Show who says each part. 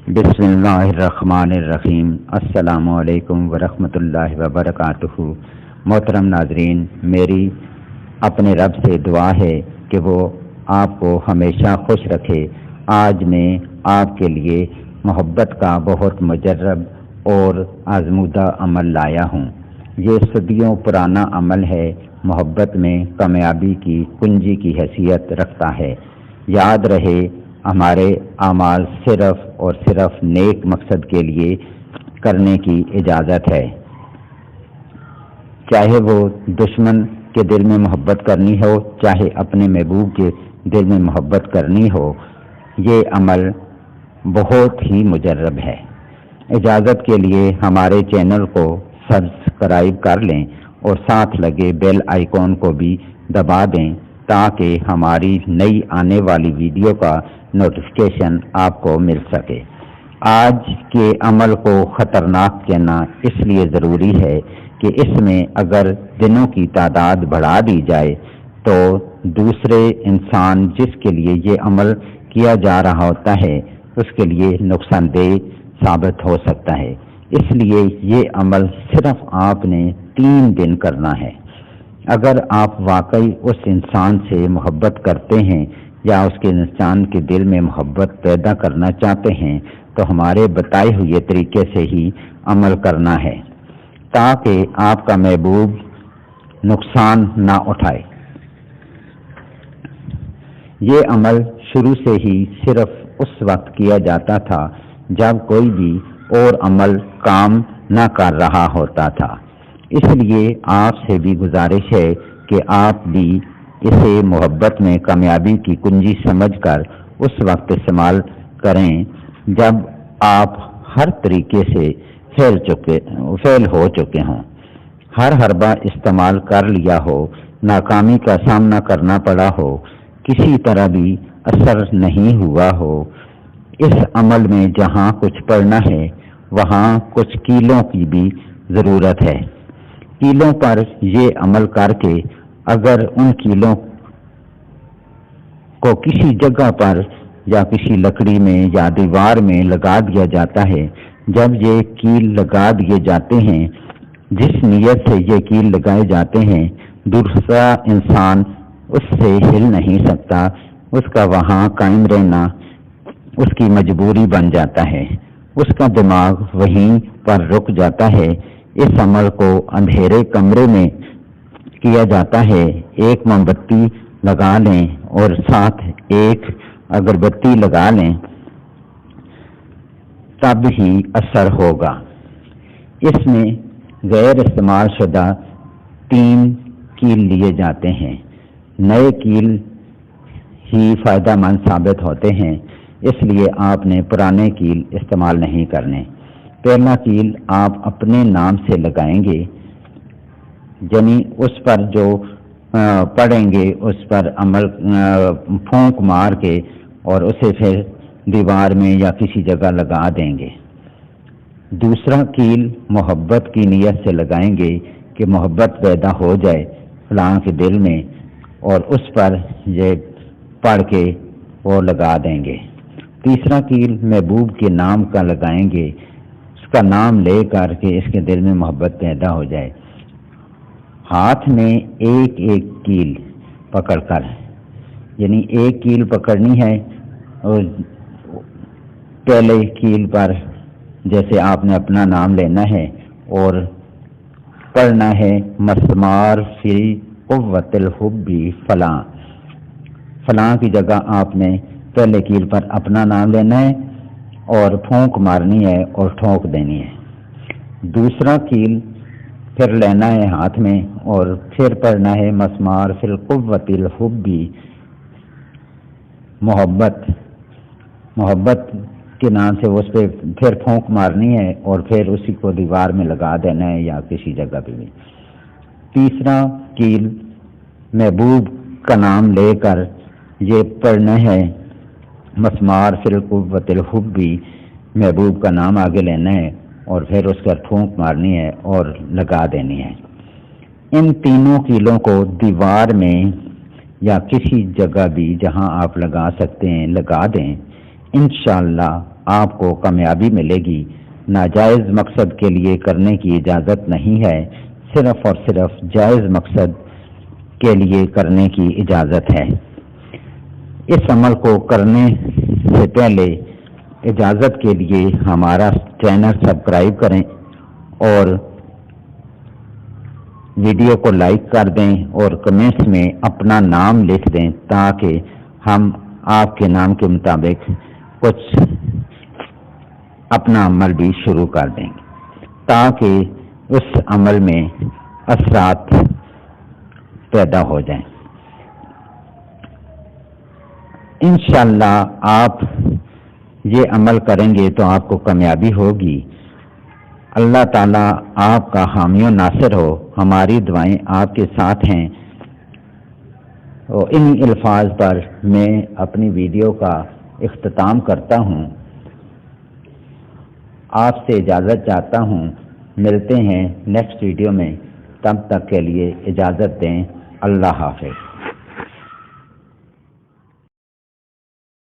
Speaker 1: बिस्मिल्लाहिर्रहमानिर्रहीम। अस्सलामु अलैकुम वरहमतुल्लाहि वबरकातुहू। मोहतरम नाजरीन, मेरी अपने रब से दुआ है कि वो आपको हमेशा खुश रखे। आज मैं आपके लिए मोहब्बत का बहुत मुजर्रब और आजमूदा अमल लाया हूँ। ये सदियों पुराना अमल है, मोहब्बत में कामयाबी की कुंजी की हैसियत रखता है। याद रहे, हमारे आमाल सिर्फ और सिर्फ नेक मकसद के लिए करने की इजाज़त है। चाहे वो दुश्मन के दिल में मोहब्बत करनी हो, चाहे अपने महबूब के दिल में मोहब्बत करनी हो, ये अमल बहुत ही मुजर्रब है। इजाज़त के लिए हमारे चैनल को सब्सक्राइब कर लें और साथ लगे बेल आइकॉन को भी दबा दें ताकि हमारी नई आने वाली वीडियो का नोटिफिकेशन आपको मिल सके। आज के अमल को ख़तरनाक कहना इसलिए ज़रूरी है कि इसमें अगर दिनों की तादाद बढ़ा दी जाए तो दूसरे इंसान जिसके लिए ये अमल किया जा रहा होता है उसके लिए नुकसानदेह साबित हो सकता है। इसलिए ये अमल सिर्फ आपने 3 दिन करना है। अगर आप वाकई उस इंसान से मोहब्बत करते हैं या उसके इंसान के दिल में मोहब्बत पैदा करना चाहते हैं तो हमारे बताए हुए तरीके से ही अमल करना है ताकि आपका महबूब नुकसान ना उठाए। ये अमल शुरू से ही सिर्फ उस वक्त किया जाता था जब कोई भी और अमल काम ना कर रहा होता था। इसलिए आपसे भी गुजारिश है कि आप भी इसे मोहब्बत में कामयाबी की कुंजी समझकर उस वक्त इस्तेमाल करें जब आप हर तरीके से फेल हो चुके हों। हर हरबा इस्तेमाल कर लिया हो, नाकामी का सामना करना पड़ा हो, किसी तरह भी असर नहीं हुआ हो। इस अमल में जहाँ कुछ पढ़ना है वहाँ कुछ कीलों की भी ज़रूरत है। कीलों पर ये अमल करके अगर उन कीलों को किसी जगह पर या किसी लकड़ी में या दीवार में लगा दिया जाता है, जब ये कील लगा दिए जाते हैं, जिस नीयत से ये कील लगाए जाते हैं, दूसरा इंसान उससे हिल नहीं सकता। उसका वहाँ कायम रहना उसकी मजबूरी बन जाता है, उसका दिमाग वहीं पर रुक जाता है। इस अमल को अंधेरे कमरे में किया जाता है। एक मोमबत्ती लगा लें और साथ एक अगरबत्ती लगा लें, तब ही असर होगा। इसमें गैर इस्तेमाल शुदा 3 कील लिए जाते हैं। नए कील ही फ़ायदेमंद साबित होते हैं, इसलिए आपने पुराने कील इस्तेमाल नहीं करने। पहला कील आप अपने नाम से लगाएंगे, यानी उस पर जो पढ़ेंगे उस पर अमल फूंक मार के और उसे फिर दीवार में या किसी जगह लगा देंगे। दूसरा कील मोहब्बत की नीयत से लगाएंगे कि मोहब्बत पैदा हो जाए फलां के दिल में, और उस पर ये पढ़ के वो लगा देंगे। तीसरा कील महबूब के नाम का लगाएंगे, उसका नाम ले करके इसके दिल में मोहब्बत पैदा हो जाए। हाथ में एक एक कील पकड़कर, यानी एक कील पकड़नी है और पहले कील पर जैसे आपने अपना नाम लेना है और पढ़ना है मस्मार फी कुव्वतिल हुब्बी फलां। फलां की जगह आपने पहले कील पर अपना नाम लेना है और फूंक मारनी है और ठोंक देनी है। दूसरा कील फिर लेना है हाथ में और फिर पढ़ना है मस्मार फिल कुव्वतिल हुब्बी, मोहब्बत के नाम से उस पर फिर फूंक मारनी है और फिर उसी को दीवार में लगा देना है या किसी जगह पे भी। तीसरा कील महबूब का नाम लेकर ये पढ़ना है मस्मार फिल कुव्वतिल हुब्बी, महबूब का नाम आगे लेना है और फिर उस पर फूंक मारनी है और लगा देनी है। इन तीनों कीलों को दीवार में या किसी जगह भी जहां आप लगा सकते हैं लगा दें। इंशाअल्लाह آپ کو کامیابی ملے گی۔ ناجائز مقصد کے لیے کرنے کی اجازت نہیں ہے، صرف اور صرف جائز مقصد کے لیے کرنے کی اجازت ہے۔ اس عمل کو کرنے سے پہلے اجازت کے لیے ہمارا چینل سبسکرائب کریں اور ویڈیو کو لائک کر دیں اور کمنٹس میں اپنا نام لکھ دیں تاکہ ہم آپ کے نام کے مطابق کچھ اپنا عمل بھی شروع کر دیں تاکہ اس عمل میں اثرات پیدا ہو جائیں۔ انشاءاللہ آپ یہ عمل کریں گے تو آپ کو کامیابی ہوگی۔ اللہ تعالیٰ آپ کا حامی و ناصر ہو۔ ہماری دعائیں آپ کے ساتھ ہیں۔ اور انہی الفاظ پر میں اپنی ویڈیو کا اختتام کرتا ہوں۔ آپ سے اجازت چاہتا ہوں، ملتے ہیں نیکسٹ ویڈیو میں، تب تک کے لیے اجازت دیں۔ اللہ حافظ۔